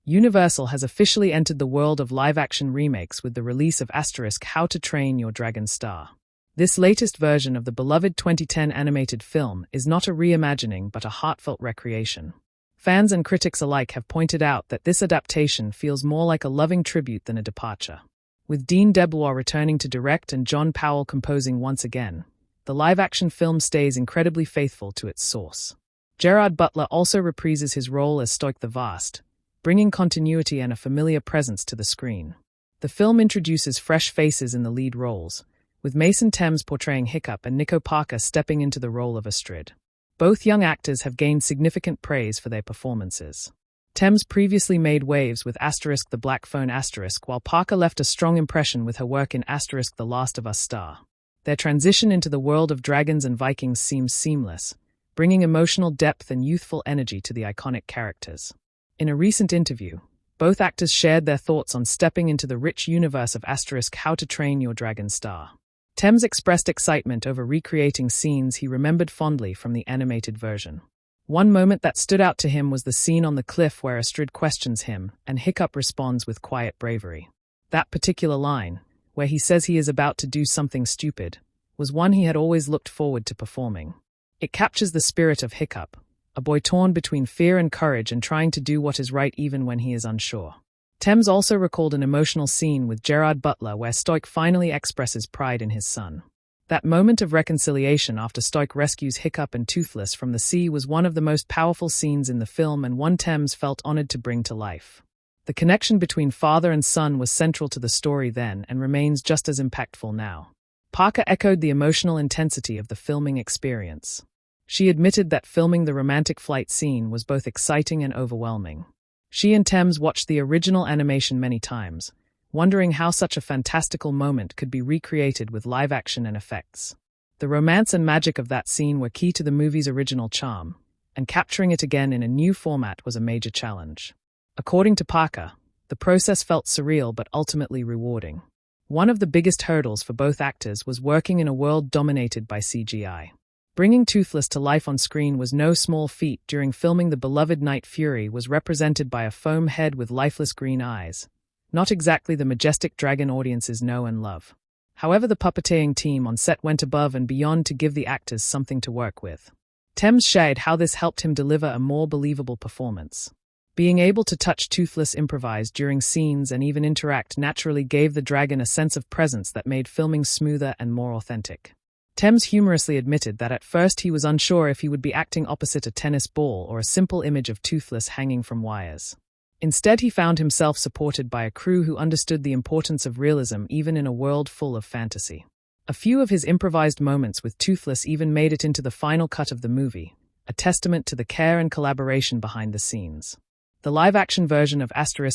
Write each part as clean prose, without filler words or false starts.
Universal has officially entered the world of live-action remakes with the release of How to Train Your Dragon Star. This latest version of the beloved 2010 animated film is not a reimagining but a heartfelt recreation. Fans and critics alike have pointed out that this adaptation feels more like a loving tribute than a departure. With Dean Debois returning to direct and John Powell composing once again, the live-action film stays incredibly faithful to its source. Gerard Butler also reprises his role as Stoic the Vast, bringing continuity and a familiar presence to the screen. The film introduces fresh faces in the lead roles, with Mason Thames portraying Hiccup and Nico Parker stepping into the role of Astrid. Both young actors have gained significant praise for their performances. Thames previously made waves with The Black Phone *, while Parker left a strong impression with her work in The Last of Us Star. Their transition into the world of dragons and Vikings seems seamless, bringing emotional depth and youthful energy to the iconic characters. In a recent interview, both actors shared their thoughts on stepping into the rich universe of How to Train Your Dragon Star. Thames expressed excitement over recreating scenes he remembered fondly from the animated version. One moment that stood out to him was the scene on the cliff where Astrid questions him, and Hiccup responds with quiet bravery. That particular line, where he says he is about to do something stupid, was one he had always looked forward to performing. It captures the spirit of Hiccup, a boy torn between fear and courage and trying to do what is right even when he is unsure. Thames also recalled an emotional scene with Gerard Butler where Stoic finally expresses pride in his son. That moment of reconciliation after Stoic rescues Hiccup and Toothless from the sea was one of the most powerful scenes in the film and one Thames felt honored to bring to life. The connection between father and son was central to the story then and remains just as impactful now. Parker echoed the emotional intensity of the filming experience. She admitted that filming the romantic flight scene was both exciting and overwhelming. She and Thames watched the original animation many times, wondering how such a fantastical moment could be recreated with live action and effects. The romance and magic of that scene were key to the movie's original charm, and capturing it again in a new format was a major challenge. According to Parker, the process felt surreal but ultimately rewarding. One of the biggest hurdles for both actors was working in a world dominated by CGI. Bringing Toothless to life on screen was no small feat. During filming, the beloved Night Fury was represented by a foam head with lifeless green eyes, not exactly the majestic dragon audiences know and love. However, the puppeteering team on set went above and beyond to give the actors something to work with. Thames shared how this helped him deliver a more believable performance. Being able to touch Toothless, improvise during scenes, and even interact naturally gave the dragon a sense of presence that made filming smoother and more authentic. Thames humorously admitted that at first he was unsure if he would be acting opposite a tennis ball or a simple image of Toothless hanging from wires. Instead, he found himself supported by a crew who understood the importance of realism even in a world full of fantasy. A few of his improvised moments with Toothless even made it into the final cut of the movie, a testament to the care and collaboration behind the scenes. The live-action version of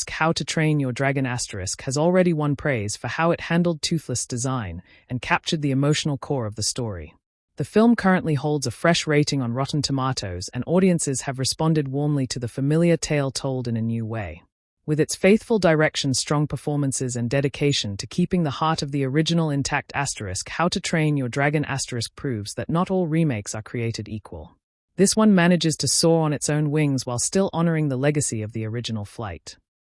How to Train Your Dragon has already won praise for how it handled Toothless' design and captured the emotional core of the story. The film currently holds a fresh rating on Rotten Tomatoes, and audiences have responded warmly to the familiar tale told in a new way. With its faithful direction, strong performances, and dedication to keeping the heart of the original intact, How to Train Your Dragon proves that not all remakes are created equal. This one manages to soar on its own wings while still honoring the legacy of the original flight.